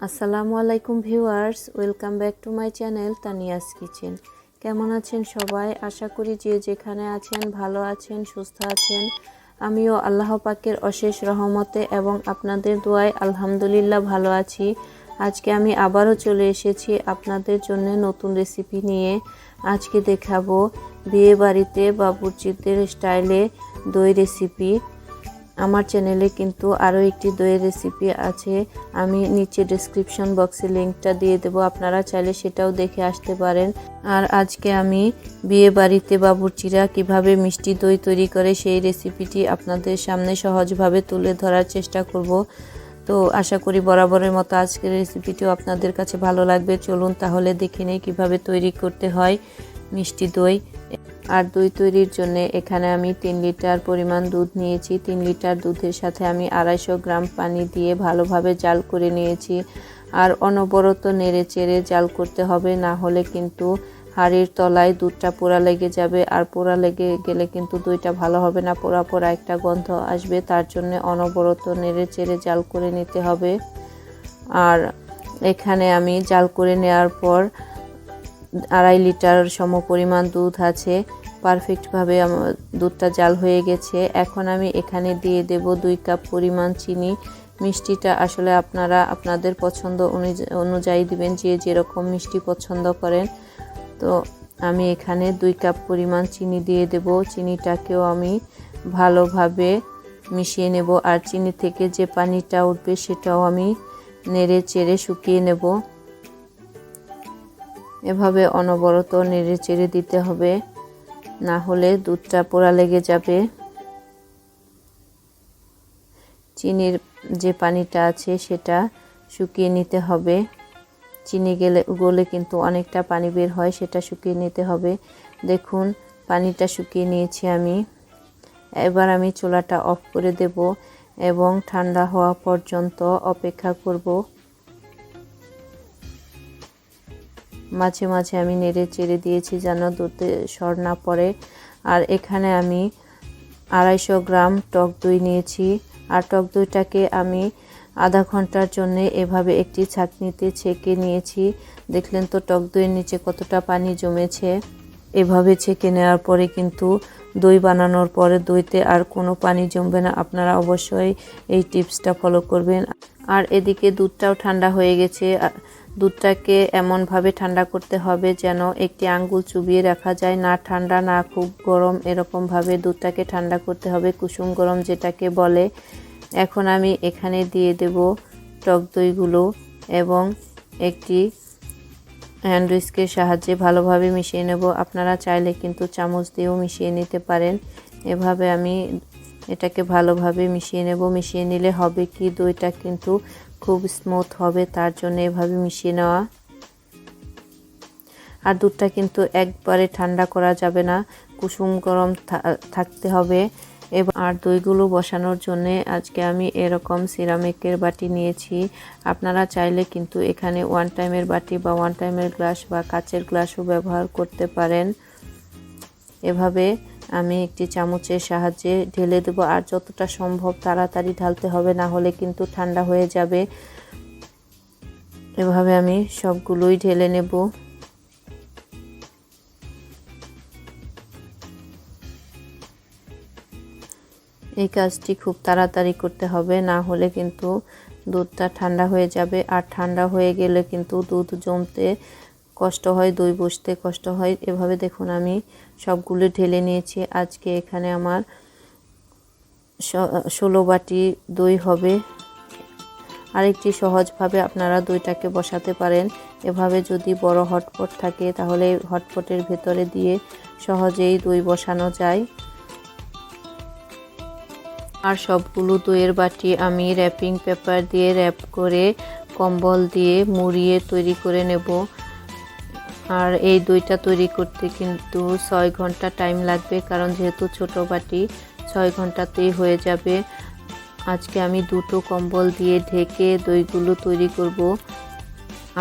আসসালামু আলাইকুম viewers, welcome back to my channel Tania's kitchen. কেমন আছেন সবাই? আশা করি যে যেখানে আছেন ভালো আছেন, সুস্থ আছেন। আমিও আল্লাহ পাকের অশেষ রহমতে এবং আপনাদের দোয়ায় আলহামদুলিল্লাহ ভালো আছি। আজকে আমি আবারও চলে এসেছি আপনাদের জন্য নতুন রেসিপি নিয়ে। আজকে দেখাবো বিয়ে বাড়িতে বাবুর্চিদের স্টাইলে দই রেসিপি। আমার চ্যানেলে কিন্তু আরও একটি দইয়ের রেসিপি আছে, আমি নিচে ডেসক্রিপশন বক্সে লিঙ্কটা দিয়ে দেবো, আপনারা চাইলে সেটাও দেখে আসতে পারেন। আর আজকে আমি বিয়ে বাড়িতে বাবুর্চিরা কিভাবে মিষ্টি দই তৈরি করে সেই রেসিপিটি আপনাদের সামনে সহজভাবে তুলে ধরার চেষ্টা করব। তো আশা করি বরাবরের মতো আজকের রেসিপিটিও আপনাদের কাছে ভালো লাগবে। চলুন তাহলে দেখে নিই কীভাবে তৈরি করতে হয় মিষ্টি দই। আর দই তৈরির জন্য এখানে আমি 3 লিটার পরিমাণ দুধ নিয়েছি। 3 লিটার দুধের সাথে আমি 250 গ্রাম পানি দিয়ে ভালোভাবে জাল করে নিয়েছি। আর অনবরত নেড়ে চেড়ে জাল করতে হবে, না হলে কিন্তু হাঁড়ির তলায় দুধটা পোড়া লেগে যাবে। আর পোড়া লেগে গেলে কিন্তু দইটা ভালো হবে না, পোড়া পোড়া একটা গন্ধ আসবে। তার জন্য অনবরত নেড়ে চেড়ে জাল করে নিতে হবে। আর এখানে আমি জাল করে নেওয়ার পর 2.5 লিটার সম পরিমাণ দুধ আছে। পারফেক্টভাবে আমার দুধটা জাল হয়ে গেছে। এখন আমি এখানে দিয়ে দেব 2 কাপ পরিমাণ চিনি। মিষ্টিটা আসলে আপনারা আপনাদের পছন্দ অনুযায়ী দিবেন, যে যেরকম মিষ্টি পছন্দ করেন। তো আমি এখানে 2 কাপ পরিমাণ চিনি দিয়ে দেব। চিনিটাকেও আমি ভালোভাবে মিশিয়ে নেব। আর চিনি থেকে যে পানিটা উঠবে সেটাও আমি নেড়ে চেড়ে শুকিয়ে নেব। এভাবে অনবরত নেড়ে চেড়ে দিতে হবে, না হলে দুধটা পোড়া লেগে যাবে। চিনির যে পানিটা আছে সেটা শুকিয়ে নিতে হবে। চিনি গলে কিন্তু অনেকটা পানি বের হয়, সেটা শুকিয়ে নিতে হবে। দেখুন পানিটা শুকিয়ে নিয়েছি আমি। এবার আমি চুলাটা অফ করে দেব এবং ঠান্ডা হওয়া পর্যন্ত অপেক্ষা করব। মাঝে মাঝে আমি নেড়ে চেড়ে দিয়েছি যেন দুধে সর না পড়ে। আর এখানে আমি 250 গ্রাম টক দই নিয়েছি। আর টক দইটাকে আমি আধা ঘন্টার জন্য এভাবে একটি ছাঁকনিতে ছেঁকে নিয়েছি। দেখলেন তো টক দইয়ের নিচে কতটা পানি জমেছে। এভাবে ছেঁকে নেওয়ার পরে কিন্তু দই বানানোর পরে দইতে আর কোনো পানি জমবে না। আপনারা অবশ্যই এই টিপসটা ফলো করবেন। আর এদিকে দুধটাও ঠান্ডা হয়ে গেছে। দুধটাকে এমনভাবে ঠান্ডা করতে হবে যেন একটি আঙ্গুল চুবিয়ে রাখা যায়, না ঠান্ডা না খুব গরম, এরকমভাবে দুধটাকে ঠান্ডা করতে হবে, কুসুম গরম যেটাকে বলে। এখন আমি এখানে দিয়ে দেব টক দইগুলো এবং একটি হ্যান্ড হুইস্কের সাহায্যে ভালোভাবে মিশিয়ে নেব। আপনারা চাইলে কিন্তু চামচ দিয়েও মিশিয়ে নিতে পারেন। এভাবে আমি এটাকে ভালোভাবে মিশিয়ে নেব। মিশিয়ে নিলে হবে কি, দইটা কিন্তু খুব স্মুথ হবে, তার জন্য এভাবে মিশিয়ে নেওয়া। আর দুধটা কিন্তু একবারে ঠান্ডা করা যাবে না, কুসুম গরম থাকতে হবে। আর দইগুলো বসানোর জন্য আজকে আমি এরকম সিরামিকের বাটি নিয়েছি। আপনারা চাইলে কিন্তু এখানে 1 টাইমের বাটি বা 1 টাইমের গ্লাস বা কাচের গ্লাসও ব্যবহার করতে পারেন। এভাবে আমি একটি চামচের সাহায্যে ঢেলে দেব। আর যতটা সম্ভব তাড়াতাড়ি ঢালতে হবে, না হলে কিন্তু ঠান্ডা হয়ে যাবে। এভাবে আমি সবগুলোই ঢেলে নেব। এই কাজটি খুব তাড়াতাড়ি করতে হবে, না হলে কিন্তু দুধটা ঠান্ডা হয়ে যাবে। আর ঠান্ডা হয়ে গেলে কিন্তু দুধ জমতে কষ্ট হয়, দই বসতে কষ্ট হয়। এভাবে দেখুন আমি সবগুলো ঢেলে নিয়েছি। আজকে এখানে আমার 16 বাটি দই হবে। আরেকটি সহজভাবে আপনারা দইটাকে বসাতে পারেন। এভাবে যদি বড় হটপট থাকে তাহলে হটপটের ভেতরে দিয়ে সহজেই দই বসানো যায়। আর সবগুলো দইয়ের বাটি আমি র্যাপিং পেপার দিয়ে র্যাপ করে কম্বল দিয়ে মুড়িয়ে তৈরি করে নেব। আর এই দইটা তৈরি করতে কিন্তু 6 ঘন্টা টাইম লাগবে, কারণ যেহেতু ছোট বাটি 6 ঘন্টাতেই হয়ে যাবে। আজকে আমি 2টো কম্বল দিয়ে ঢেকে দইগুলো তৈরি করব।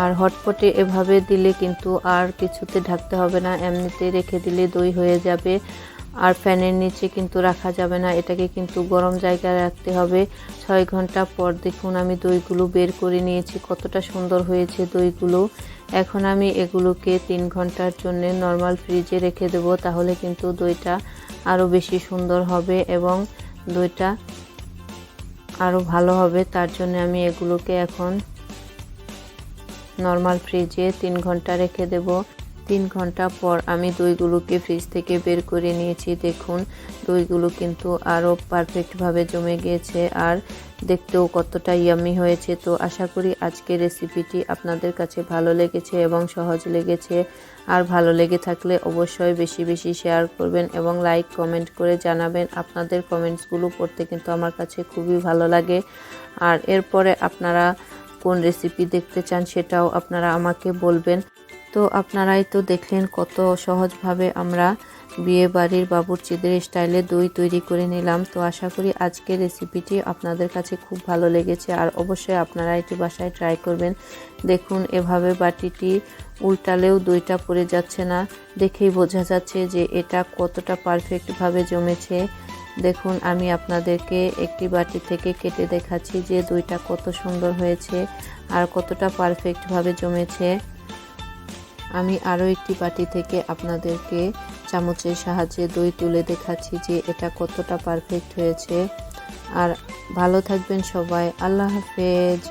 আর হটপটে এভাবে দিলে কিন্তু আর কিছুতে ঢাকতে হবে না, এমনিতে রেখে দিলে দই হয়ে যাবে। আর ফ্যানের নিচে কিন্তু রাখা যাবে না, এটাকে কিন্তু গরম জায়গায় রাখতে হবে। 6 ঘন্টা পর দেখুন আমি দইগুলো বের করে নিয়েছি, কতটা সুন্দর হয়েছে দইগুলো। এখন আমি এগুলোকে 3 ঘন্টার জন্য নর্মাল ফ্রিজে রেখে দেব, তাহলে কিন্তু দইটা আরও বেশি সুন্দর হবে এবং দইটা আরও ভালো হবে। তার জন্য আমি এগুলোকে এখন নর্মাল ফ্রিজে 3 ঘন্টা রেখে দেব। 3 ঘন্টা পর আমি দইগুলোকে ফ্রিজ থেকে বের করে নিয়েছি। দেখুন দইগুলো কিন্তু আরও পারফেক্টভাবে জমে গিয়েছে আর দেখতেও কতটা ইয়াম্মি হয়েছে। তো আশা করি আজকের রেসিপিটি আপনাদের কাছে ভালো লেগেছে এবং সহজ লেগেছে। আর ভালো লেগে থাকলে অবশ্যই বেশি বেশি শেয়ার করবেন এবং লাইক কমেন্ট করে জানাবেন। আপনাদের কমেন্টসগুলো পড়তে কিন্তু আমার কাছে খুবই ভালো লাগে। আর এরপরে আপনারা কোন রেসিপি দেখতে চান সেটাও আপনারা আমাকে বলবেন। তো আপনারাই তো দেখলেন কত সহজভাবে আমরা বিয়ে বাড়ির বাবুর্চিদের স্টাইলে দই তৈরি করে নিলাম। তো আশা করি আজকের রেসিপিটি আপনাদের কাছে খুব ভালো লেগেছে আর অবশ্যই আপনারা এটি বাসায় ট্রাই করবেন। দেখুন এভাবে বাটিটি উল্টালেও দইটা পড়ে যাচ্ছে না, দেখেই বোঝা যাচ্ছে যে এটা কতটা পারফেক্টভাবে জমেছে। দেখুন আমি আপনাদেরকে একটি বাটি থেকে কেটে দেখাচ্ছি যে দইটা কত সুন্দর হয়েছে আর কতটা পারফেক্টভাবে জমেছে। আমি আরও একটি বাটি থেকে আপনাদেরকে চামচের সাহায্যে দই তুলে দেখাচ্ছি যে এটা কতটা পারফেক্ট হয়েছে। আর ভালো থাকবেন সবাই, আল্লাহ হাফেজ।